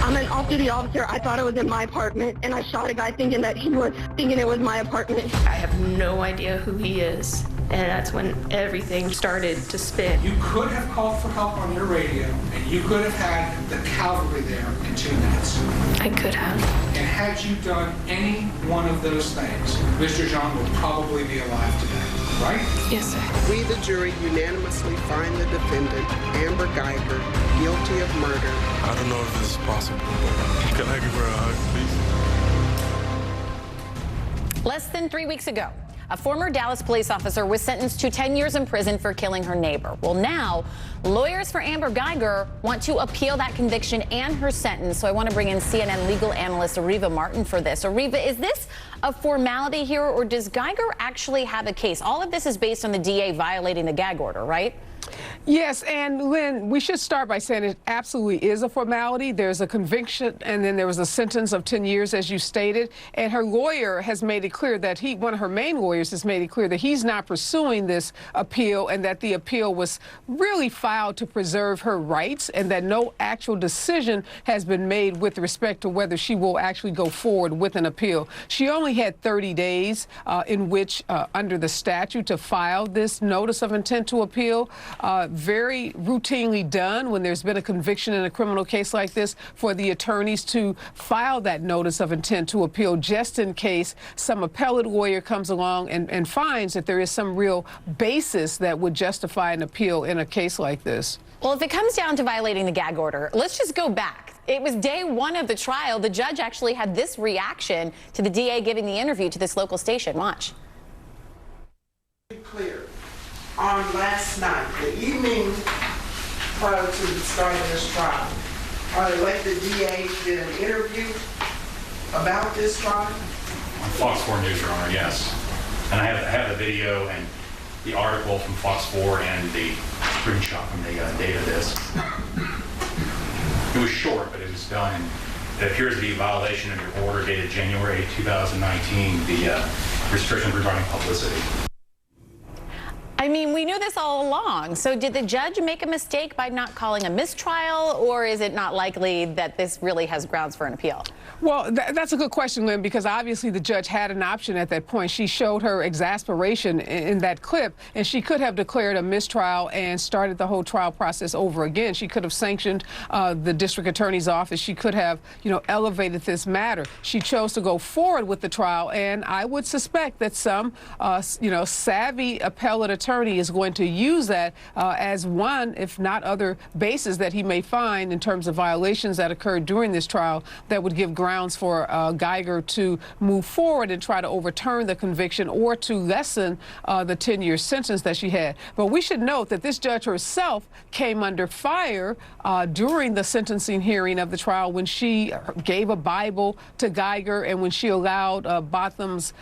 And off-duty officer, I thought it was in my apartment, and I shot a guy thinking it was my apartment. I have no idea who he is, and that's when everything started to spin. You could have called for help on your radio, and you could have had the cavalry there in 2 minutes. I could have. And had you done any one of those things, Mr. Jean would probably be alive today, right? Yes, sir. We, the jury, unanimously find the defendant, Amber Guyger, guilty of murder. I don't know if this is possible, but can I give her a hug, please? Less than 3 weeks ago, a former Dallas police officer was sentenced to 10 years in prison for killing her neighbor. Well, now, lawyers for Amber Guyger want to appeal that conviction and her sentence. So I want to bring in CNN legal analyst Areva Martin for this. Areva, is this a formality here, or does Guyger actually have a case? All of this is based on the DA violating the gag order, right? Yes, and Lynn, we should start by saying it absolutely is a formality. There's a conviction, and then there was a sentence of 10 years, as you stated. And her lawyer has made it clear that one of her main lawyers has made it clear that he's not pursuing this appeal, and that the appeal was really filed to preserve her rights, and that no actual decision has been made with respect to whether she will actually go forward with an appeal. She only had 30 days in which, under the statute, to file this notice of intent to appeal. Very routinely done when there's been a conviction in a criminal case like this, for the attorneys to file that notice of intent to appeal, just in case some appellate lawyer comes along and finds that there is some real basis that would justify an appeal in a case like this. Well, if it comes down to violating the gag order, let's just go back. It was day one of the trial. The judge actually had this reaction to the DA giving the interview to this local station. Watch. Clear. On last night, the evening prior to the start of this trial, are they let the DA did an interview about this trial? On Fox 4 News, Your Honor, yes. And I have the video and the article from Fox 4 and the screenshot from the data disk. It was short, but it was done. And it appears to be a violation of your order dated January 2019, the restrictions regarding publicity. I mean, we knew this all along. So did the judge make a mistake by not calling a mistrial, or is it not likely that this really has grounds for an appeal? Well, that's a good question, Lynn, because obviously the judge had an option at that point. She showed her exasperation in that clip, and she could have declared a mistrial and started the whole trial process over again. She could have sanctioned the district attorney's office. She could have, elevated this matter. She chose to go forward with the trial, and I would suspect that some, savvy appellate attorney is going to use that as one, if not other, bases that he may find in terms of violations that occurred during this trial that would give grounds for Guyger to move forward and try to overturn the conviction or to lessen the 10-year sentence that she had. But we should note that this judge herself came under fire during the sentencing hearing of the trial when she gave a Bible to Guyger and when she allowed Botham's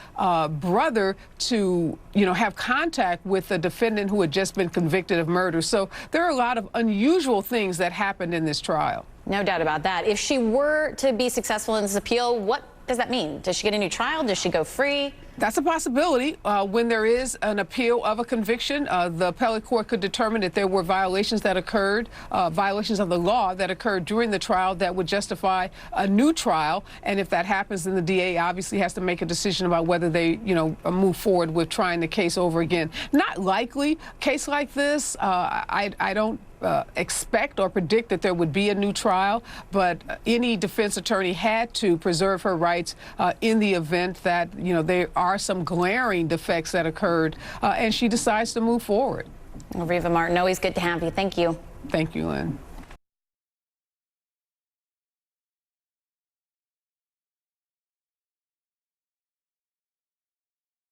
brother to, have contact with the defendant who had just been convicted of murder. So there are a lot of unusual things that happened in this trial. No doubt about that. If she were to be successful in this appeal, what does that mean? Does she get a new trial? Does she go free? That's a possibility. When there is an appeal of a conviction, the appellate court could determine that there were violations that occurred, violations of the law that occurred during the trial that would justify a new trial. And if that happens, then the DA obviously has to make a decision about whether they, move forward with trying the case over again. Not likely. Case like this, I don't expect or predict that there would be a new trial, but any defense attorney had to preserve her rights in the event that, there are some glaring defects that occurred, and she decides to move forward. Areva Martin, always good to have you. Thank you. Thank you, Lynn.